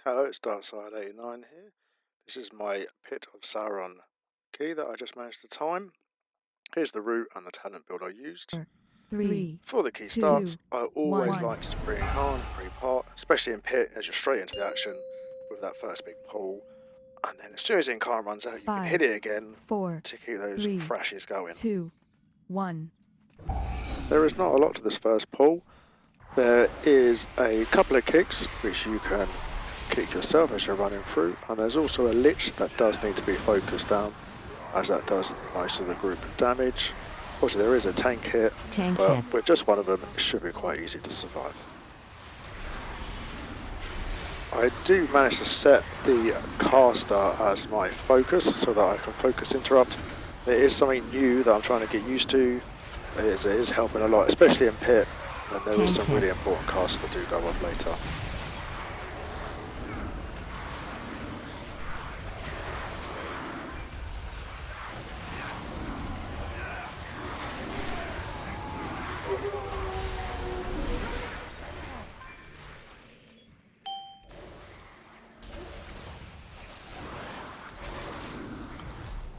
Hello, it's Darkside89 here. This is my Pit of Saron key that I just managed to time. Here's the route and the talent build I used. 3, Before the key 2, starts, I always 1. like to bring on pre-pot, especially in Pit, as you're straight into the action with that first big pull. And then as soon as the Incarn runs out, you can hit it again 4, to keep those 3, thrashes going. 2, 1. There is not a lot to this first pull. There is a couple of kicks which you can kick yourself as you're running through, and there's also a lich that does need to be focused down, as that does most of the group damage. Also, there is a tank hit, but with just one of them, it should be quite easy to survive. I do manage to set the caster as my focus so that I can focus interrupt. It is something new that I'm trying to get used to. It is helping a lot, especially in Pit, and there is some really important casts that do go off later.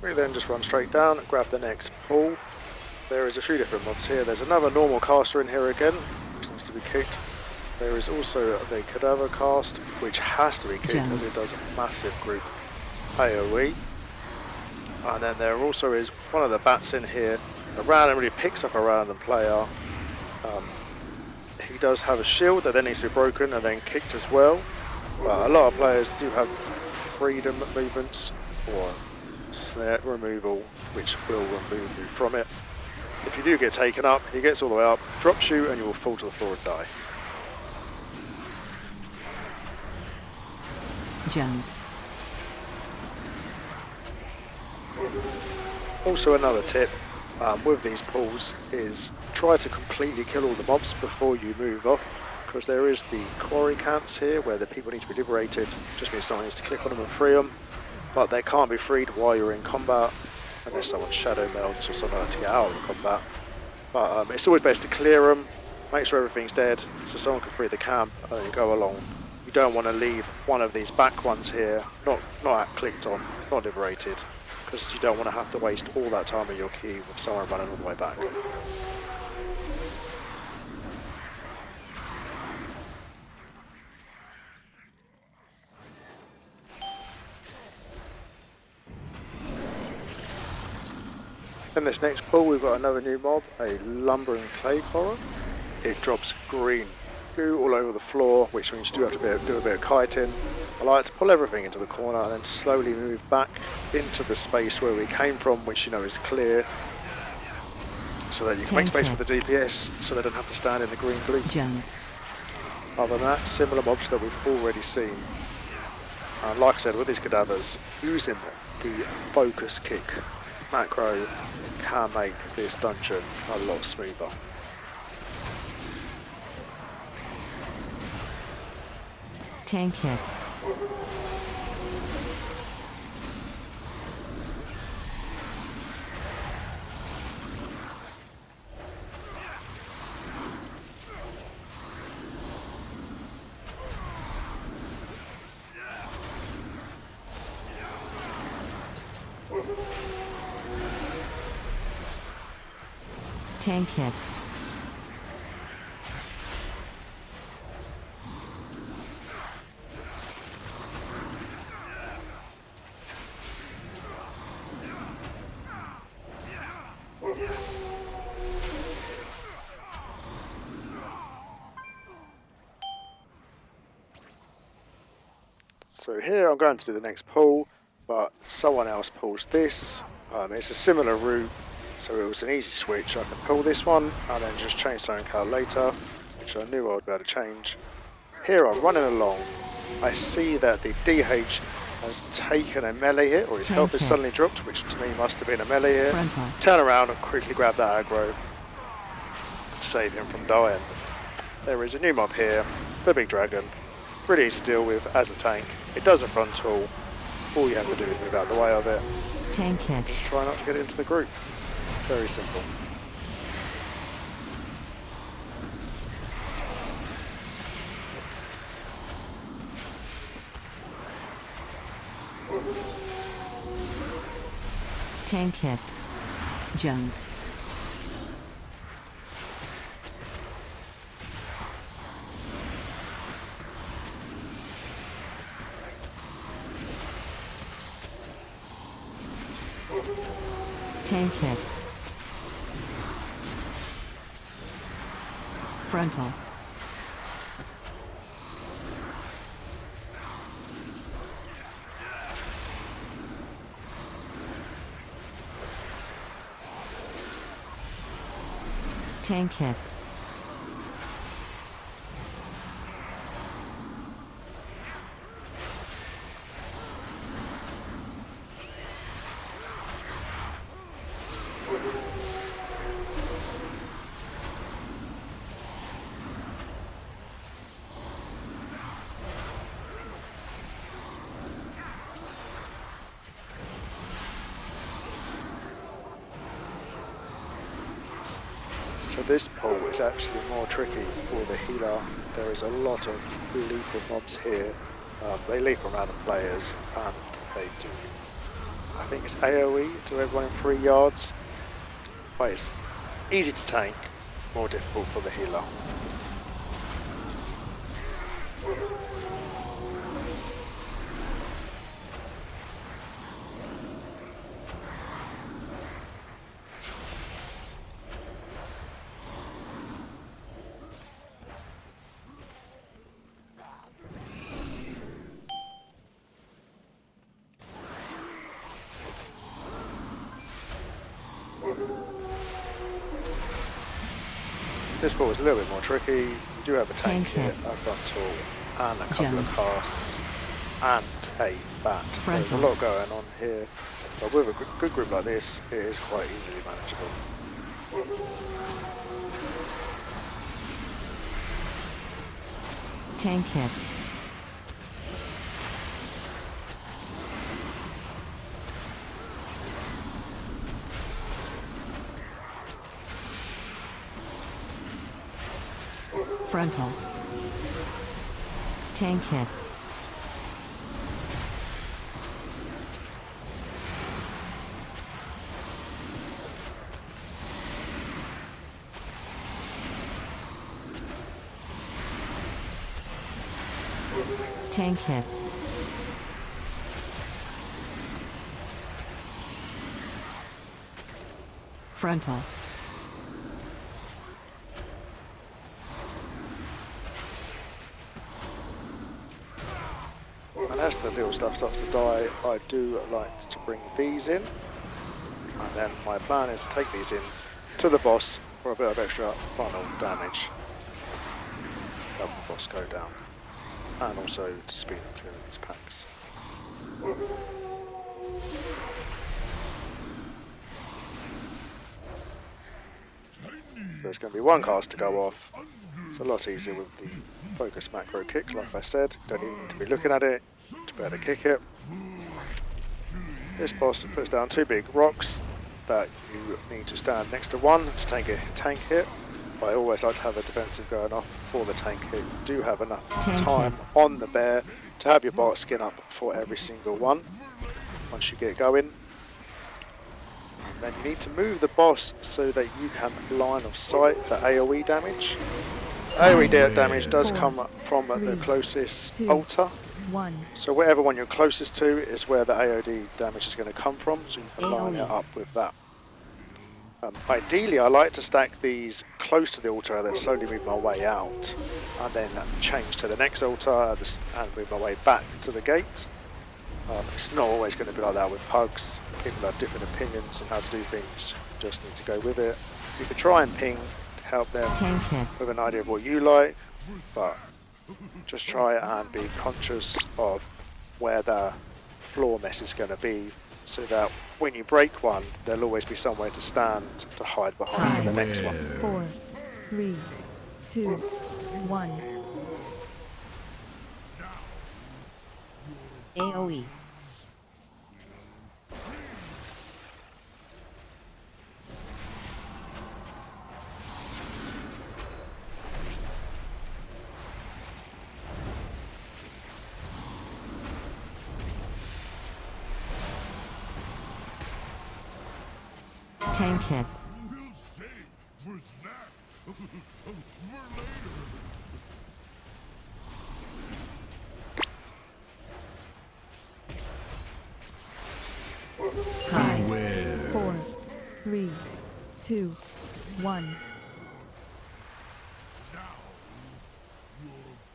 We then just run straight down and grab the next pull. There is a few different mobs here. There's another normal caster in here again, which needs to be kicked. There is also the cadaver cast, which has to be kicked as it does a massive group AoE. And then there also is one of the bats in here that randomly picks up a random player. He does have a shield that then needs to be broken and then kicked as well. But a lot of players do have freedom movements or snare removal, which will remove you from it. If you do get taken up, he gets all the way up, drops you, and you will fall to the floor and die. Jump. Also, another tip with these pulls is try to completely kill all the mobs before you move off, because there is the quarry camps here where the people need to be liberated. Just means someone needs to click on them and free them, but they can't be freed while you're in combat unless someone shadow melts or something like that to get out of the combat. But it's always best to clear them, make sure everything's dead so someone can free the camp and then you go along. You don't want to leave one of these back ones here not clicked on, not liberated, because you don't want to have to waste all that time of your key with someone running all the way back. In this next pull, we've got another new mob, a lumbering clay corer. It drops green goo all over the floor, which means you do have to do a bit of kiting. I like to pull everything into the corner and then slowly move back into the space where we came from, which you know is clear, so that you can make space for the DPS, so they don't have to stand in the green blue. Other than that, similar mobs that we've already seen. And like I said, with these cadavers, using the focus kick macro can make this dungeon a lot smoother. Tank hit. Tank hit. So here I'm going to do the next pull, but someone else pulls this. It's a similar route, so it was an easy switch. I can pull this one and then just change something out later, which I knew I would be able to change. Here I'm running along. I see that the DH has taken a melee hit, or his health has suddenly dropped, which to me must have been a melee hit. Turn around and quickly grab that aggro, save him from dying. There is a new mob here, the big dragon. Pretty easy to deal with as a tank. It does a frontal. All you have to do is move out of the way of it. Tank hit. Just try not to get it into the group. Very simple. Tank hit. Jump. Tank hit. Frontal. Tank hit. So this pull is actually more tricky for the healer. There is a lot of lethal mobs here. They leap around the players and they do, I think it's AoE to everyone in 3 yards. But it's easy to tank, more difficult for the healer. This ball is a little bit more tricky. You do have a tank here, a frontal, and a couple of casts, and a bat. There's a lot going on here, but with a good group like this, it is quite easily manageable. Tank hit. Frontal. Tank hit. Tank hit. Frontal. And as the little stuff starts to die, I do like to bring these in. And then my plan is to take these in to the boss for a bit of extra final damage. Help the boss go down. And also to speed up clearing these packs. So there's going to be one cast to go off. It's a lot easier with the focus macro kick, like I said. Don't even need to be looking at it to be able to kick it. This boss puts down 2 big rocks that you need to stand next to one to take a tank hit. But I always like to have a defensive going off for the tank hit. You do have enough time on the bear to have your bot skin up for every single one once you get going. And then you need to move the boss so that you can line of sight for AoE damage. AoE damage does come from the closest altar. So whatever one you're closest to is where the AoE damage is going to come from, so you can line it up with that. Ideally I like to stack these close to the altar and then slowly move my way out, and then change to the next altar and move my way back to the gate. It's not always going to be like that with pugs. People have different opinions on how to do things, you just need to go with it. You can try and ping to help them with an idea of what you like, but just try and be conscious of where the floor mess is going to be, so that when you break one, there'll always be somewhere to stand to hide behind for the next one. 4, 3, 2, 1. AoE. Tank hit. We'll save for snack. For later. Hide. Beware. 4, 3, 2, 1.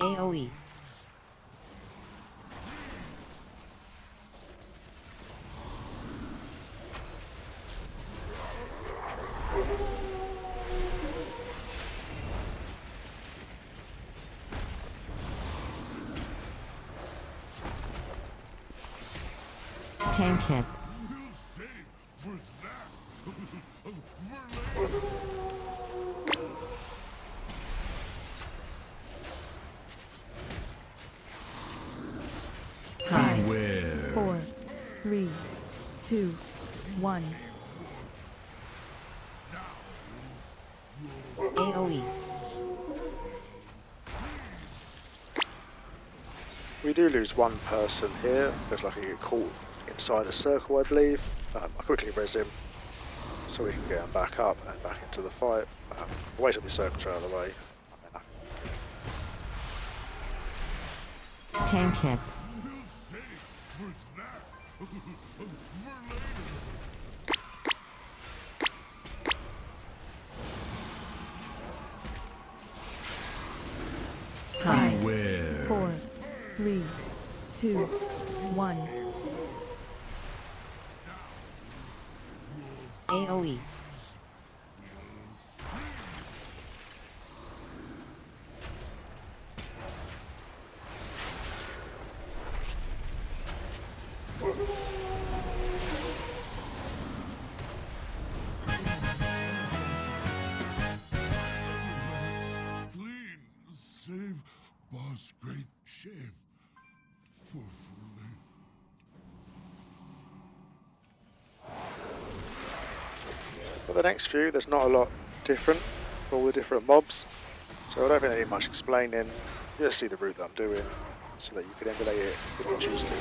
AoE. Tank hit. We'll save for snack. For later. Hide. Beware. 4, 3, 2, 1. AoE. We do lose one person here. Looks like he get caught inside a circle, I believe. I quickly res him so we can get him back up and back into the fight. Wait till the circle's out of the way. Tank hit. We'll save for snack. For later. Hide. Beware. 4, 3, 2, 1. AoE. Clean. Save boss. Great shame. For fooling. For the next few, there's not a lot different for all the different mobs, so I don't think they need much explaining. You just see the route that I'm doing, so that you can emulate it if you choose to.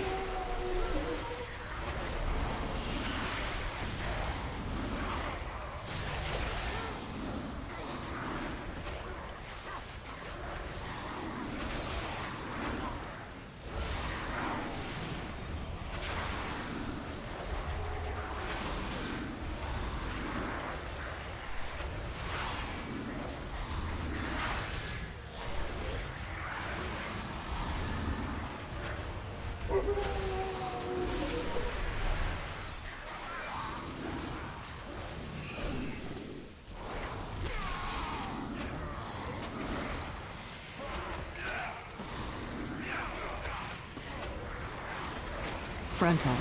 Frontal.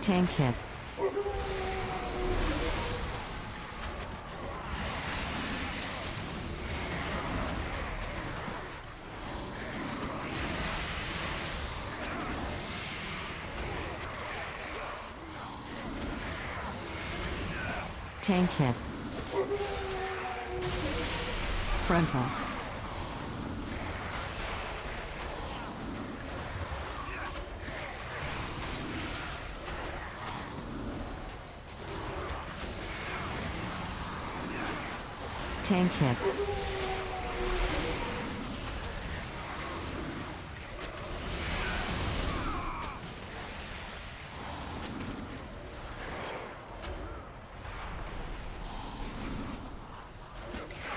Tank hit. Tank hit. Frontal. Tank hit.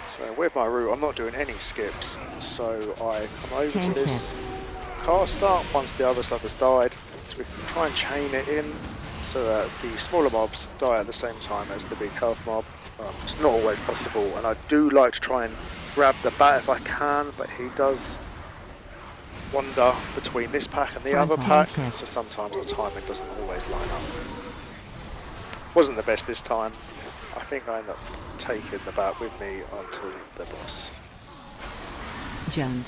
So with my route, I'm not doing any skips, so I come over to Tank this caster once the other stuff has died, so we can try and chain it in so that the smaller mobs die at the same time as the big health mob. It's not always possible, and I do like to try and grab the bat if I can, but he does wander between this pack and the other pack, so sometimes the timing doesn't always line up. Wasn't the best this time. I think I ended up taking the bat with me onto the boss. Jump.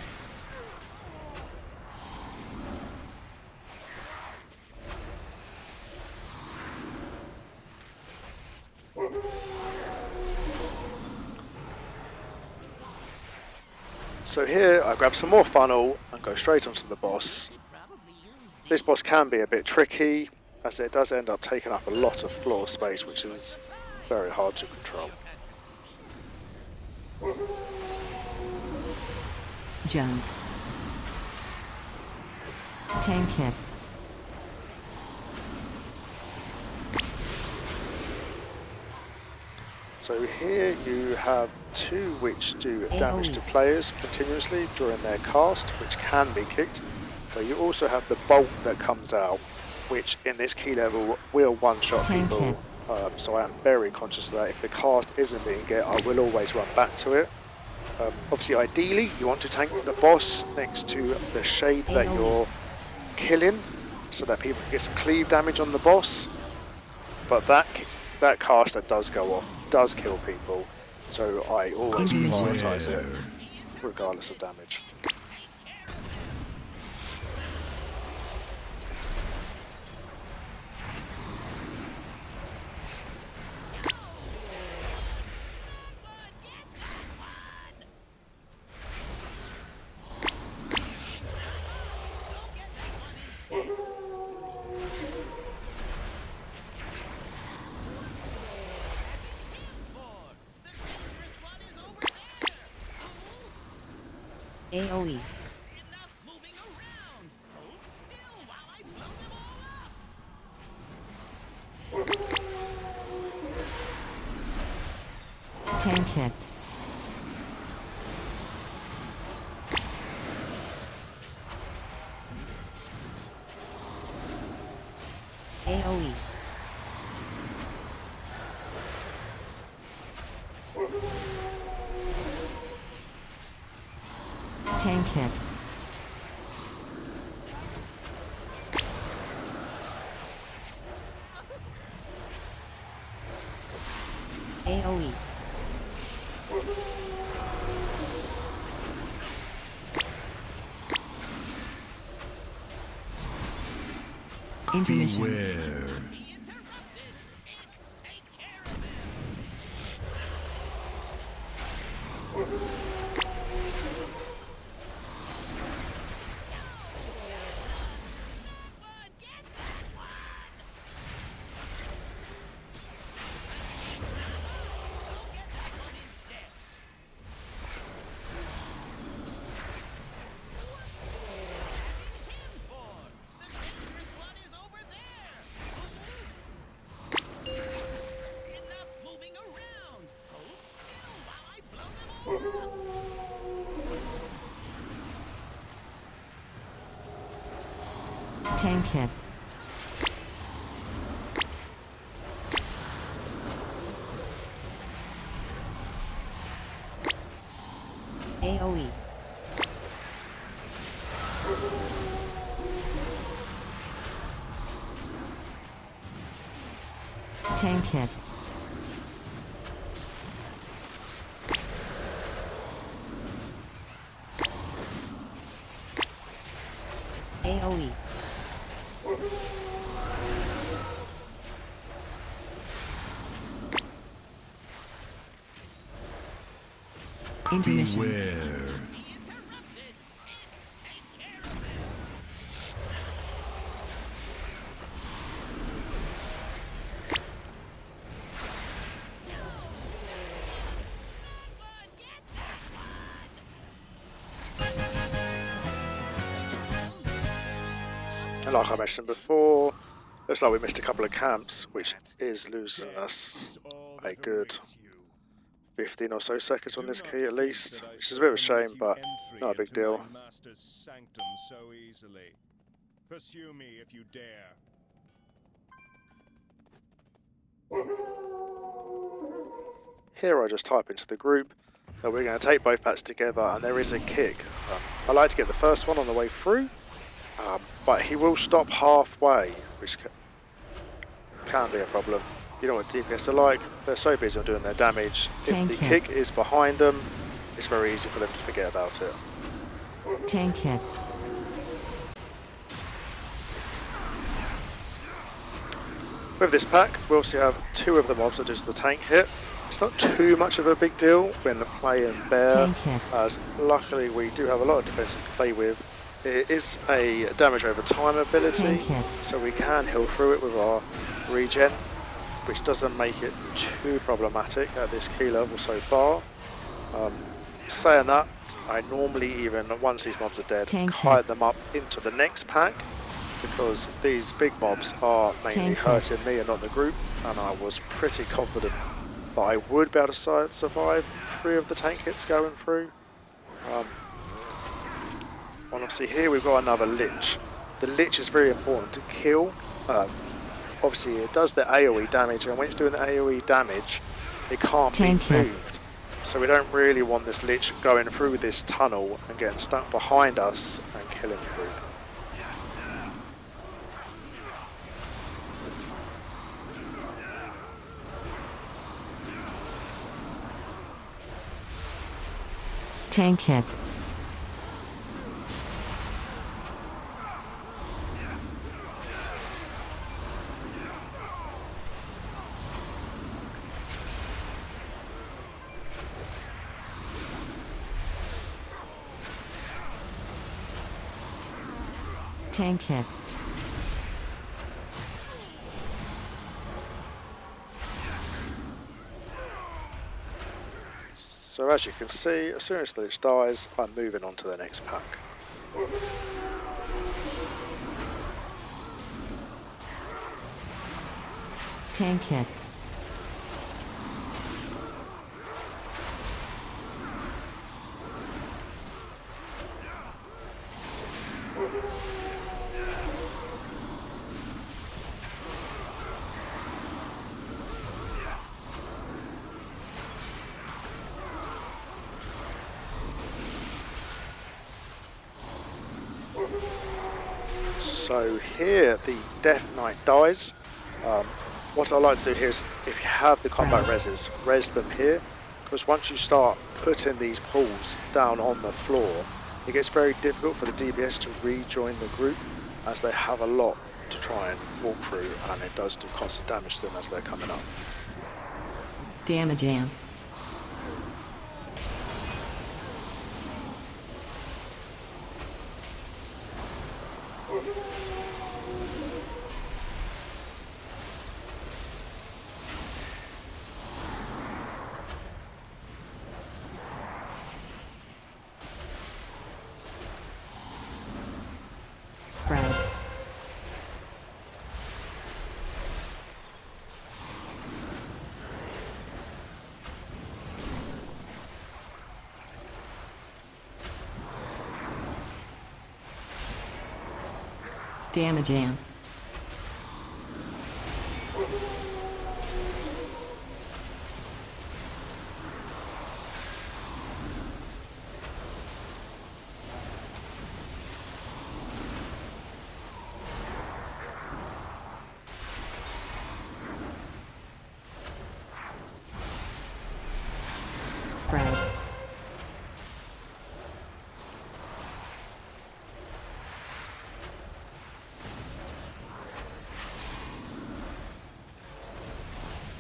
So here I grab some more funnel and go straight onto the boss. This boss can be a bit tricky. as it does end up taking up a lot of floor space, which is very hard to control. Jump. Tank hit. So here you have two which do damage to players continuously during their cast, which can be kicked. But you also have the bolt that comes out, which in this key level will one-shot people. So I am very conscious of that. If the cast isn't being get, I will always run back to it. Obviously, ideally, you want to tank the boss next to the shade that you're killing, so that people can get some cleave damage on the boss. But that cast that does go off does kill people, so I always prioritize it, regardless of damage. AoE. Tank hit. AoE. Tank hit. AoE. Intermission. Beware. Tank hit. AoE. Tank hit. AoE. Intermission. Beware. And like I mentioned before, looks like we missed a couple of camps, which is losing us a good 15 or so seconds on this key at least, which is a bit of a shame, but not a big deal. Pursue me if you dare. Here I just type into the group that we're going to take both packs together, and there is a kick. I like to get the first one on the way through, but he will stop halfway, which can be a problem. You know what DPS are like, they're so busy on doing their damage. If the kick is behind them, it's very easy for them to forget about it. Tank hit. With this pack, we also have two of the mobs that does the tank hit. It's not too much of a big deal when playing Bear, as luckily we do have a lot of defense to play with, It is a damage over time ability, Tank hit. so we can heal through it with our regen, which doesn't make it too problematic at this key level so far. Saying that, I normally even, once these mobs are dead, Tank hide hit. them up into the next pack, because these big mobs are mainly Tank hurting me and not the group, and I was pretty confident that I would be able to survive 3 of the tank hits going through. And obviously here we've got another Lich. The Lich is very important to kill. Obviously it does the AoE damage, and when it's doing the AoE damage, it can't be Tank hit. moved. So we don't really want this Lich going through this tunnel and getting stuck behind us and killing the group. Tank hit. Tank hit. So as you can see, as soon as the Lich dies, I'm moving on to the next pack. Tank hit. So here the Death Knight dies. What I like to do here is, if you have the combat reses, res them here, because once you start putting these pools down on the floor, it gets very difficult for the DPS to rejoin the group, as they have a lot to try and walk through, and it does do constant damage to them as they're coming up. Damage amp. Spread. Damage amp. Spread.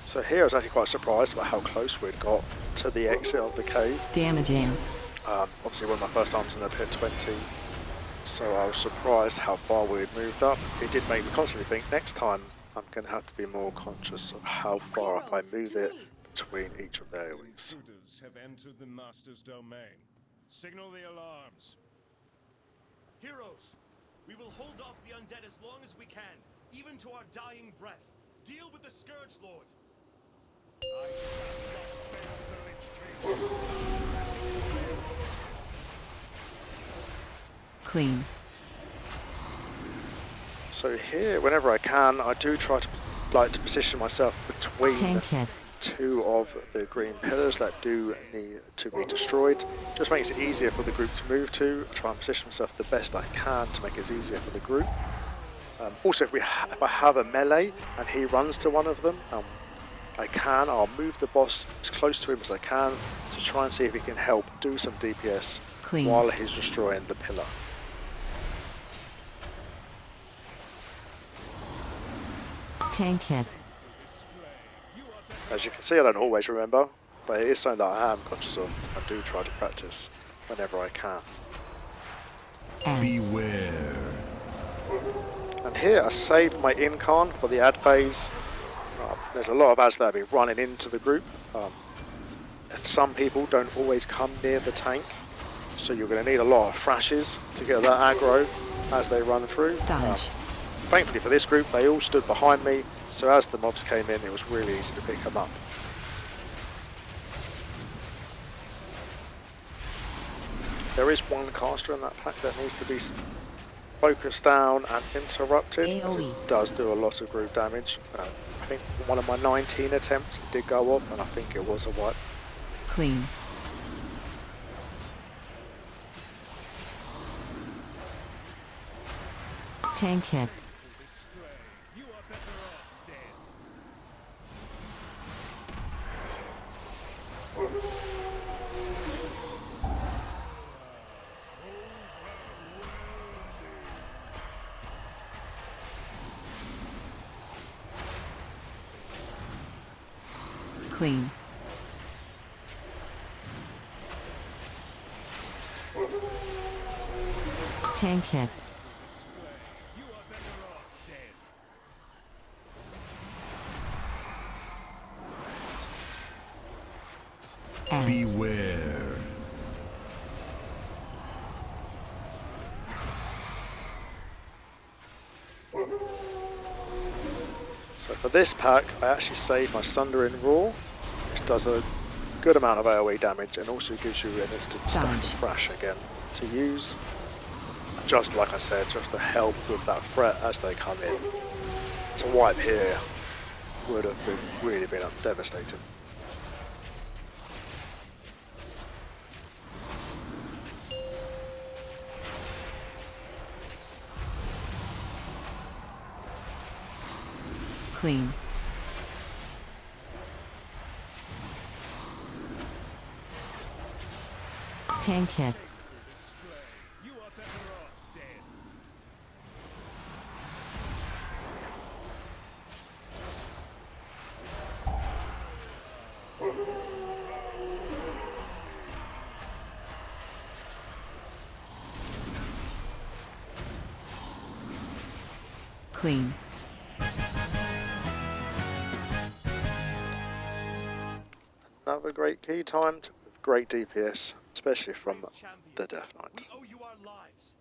So here I was actually quite surprised about how close we'd got to the exit of the cave. Damage amp. Obviously one of my first times in the pit 20, so I was surprised how far we had moved up. It did make me constantly think, next time I'm going to have to be more conscious of how far up I move it between each of the AoEs. Intruders have entered the Master's domain. Signal the alarms. Heroes, we will hold off the undead as long as we can, even to our dying breath. Deal with the Scourge Lord. Clean. So here, whenever I can, I do try to position myself between Tank hit. 2 of the green pillars that do need to be destroyed. Just makes it easier for the group to move to. I try and position myself the best I can to make it easier for the group. Also, if I have a melee and he runs to one of them, I'll move the boss as close to him as I can to try and see if he can help do some DPS Clean. while he's destroying the pillar. Tank hit. As you can see, I don't always remember, but it is something that I am conscious of and do try to practice whenever I can. Ads. Beware. And here I saved my incarn for the ad phase. There's a lot of ads that will be running into the group. And some people don't always come near the tank. So you're going to need a lot of thrashes to get that aggro as they run through. Dodge. Thankfully for this group, they all stood behind me. So as the mobs came in, it was really easy to pick them up. There is one caster in that pack that needs to be focused down and interrupted. As AoE. it does do a lot of group damage. I think one of my 19 attempts did go off, and I think it was a wipe. Clean. Tank hit. You are better off dead. Clean. Tank hit. You are better off dead. Ads. Beware. So for this pack, I actually saved my Sundering Roar, which does a good amount of AoE damage and also gives you an instant stack of Dodge. thrash again to use. Just like I said, just to help with that threat as they come in. To wipe here would have been really been devastating. Clean. Tank hit. You are better off dead. Clean. Another great key timed, with great DPS, especially from Champions, the Death Knight. we owe you our lives.